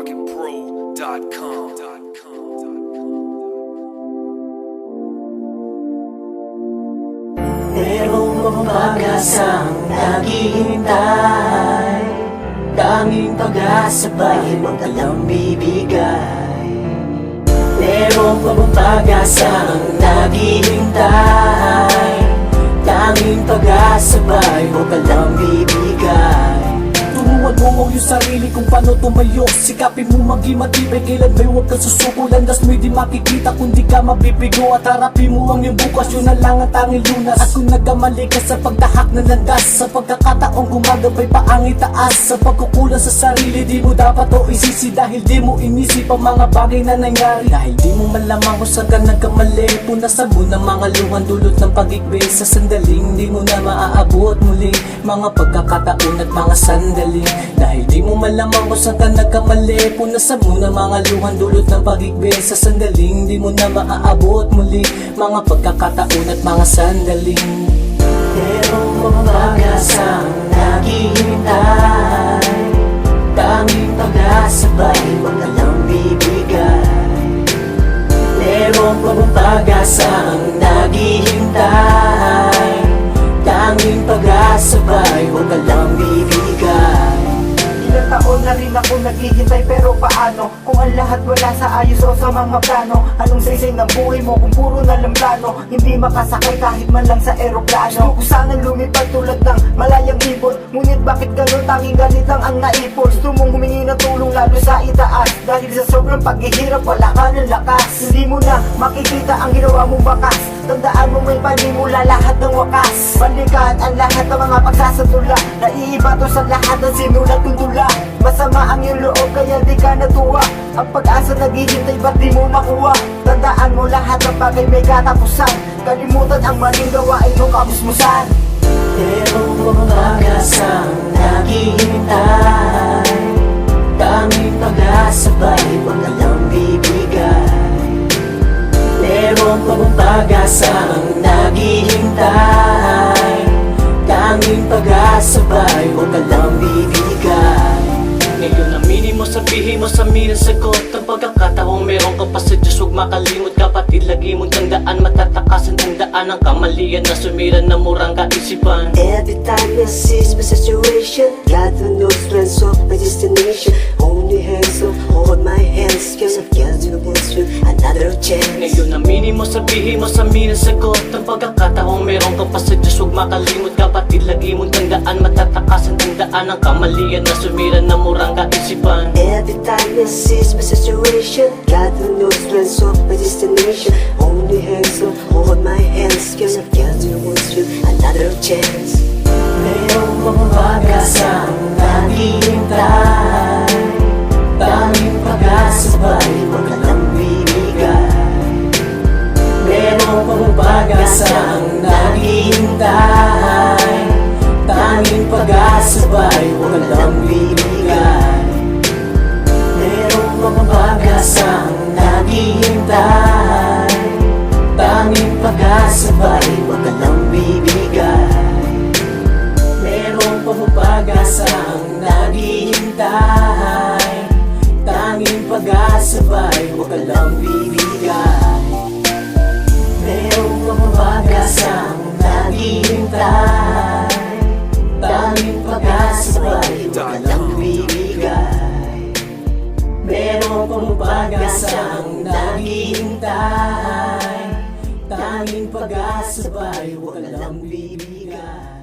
RocketPro.com. Merong pag-asang naghihintay, tanging pag-asa ba'y magtalang bibigay? Merong pag-asang naghihintay, tanging pag-asa ba'y magtalang bibigay? Turuan mo ang iyong sarili kung paano tumayo. Sikapin mo maging matibay, kailan may huwag kang susuko. Landas mo'y di makikita kung di ka mabibigo. At harapin mo ang iyong bukas, yun na lang ang tanging lunas. At kung nagkamali ka sa pagdahak ng landas, sa pagkakataong gumagabay pa ang itaas, sa pagkukulang sa sarili, di mo dapat o isisi. Dahil di mo inisip ang mga bagay na nangyari. Dahil di mo malamang kung saan ka nagkamali. Punasan mo ng mga luhan dulot ng pag-ikbay. Sa sandaling di mo na maaabot muli mga pagkakataon at mga sandaling. Dahil di mo malamang kung saan ka nagkamali. Punasan mo ng mga luhan dulot ng pag-ikbay. Sa sandaling di mo na maaabot muli mga pagkakataon at mga sandaling. Merong pag-asang naghihintay, tanging pag-asa ba'y magtalang bibigay? Merong pag-asang naghihintay, tanging pag-asa ba'y magtalang bibigay? Ilang taon na rin ako naghihintay, pero paano kung ang lahat wala sa ayos o sa mga plano? Anong saysay ng buhay mo kung puro na lang plano? Hindi makasakay kahit man lang sa eroplano. Gusto ko sanang lumipad tulad ng malayang ibon, ngunit bakit ganun tanging galit lang ang naipon? Gusto mong humingi ng tulong lalo sa itaas, dahil sa sobrang paghihirap wala ka ng lakas. Hindi mo na makikita ang ginawa mong bakas. Tandaan mo may panimula lahat ng wakas. Balikan ang lahat ng mga pagsasadula, naiiba to sa lahat ng sinulat kong tula. Masama ang iyong loob kaya di ka natuwa. Ang pag-asa naghihintay ba't di mo makuha? Tandaan mo lahat ng bagay may katapusan. Kalimutan ang maling gawain mo kamusmusan. Merong pag-asang naghihintay, tanging pag-asa ba'y magtalang bibigay? Merong pag-asang naghihintay, tanging pag-asa ba'y magtalang bibigay? Ngayon aminin mo, sabihin mo sa amin ang sagot. Ang pagkakataong meron ka pa sa Diyos, huwag makalimot. Kapatid, lagi mong tandaan, matatakasan tandaan ang kamalian na sumira na murang kaisipan. Every time I seize my situation, God who knows when's off my destination. Only hands up, hold my hands, cause I've got to go through another chance. Ngayon aminin mo, sabihin mo sa amin ang sagot. Ang pagkakataong meron ka pa sa Diyos, huwag makalimot. Kapatid, lagi mong tandaan, matatakasan tandaan ang kamalian na sumira na murang kaisipan. Every time I seize my situation, God who knows when's off my destination. Only hands up, hold my hands, cause I've got to go through another chance. Merong pag-asang naghihintay, tanging pag-asa ba'y magtalang bibigay? Merong pag-asang naghihintay, tanging pag-asa ba'y magtalang bibigay? Merong pag-asang naghihintay, tanging pag-asa ba'y magtalang bibigay? Merong pag-asang naghihintay, tanging pag-asa ba'y magtalang bibigay? Merong pag-asang naghihintay, tanging pag-asa ba'y magtalang bibigay? Merong pag-asang naghihintay, tanging pag-asa ba'y magtalang bibigay?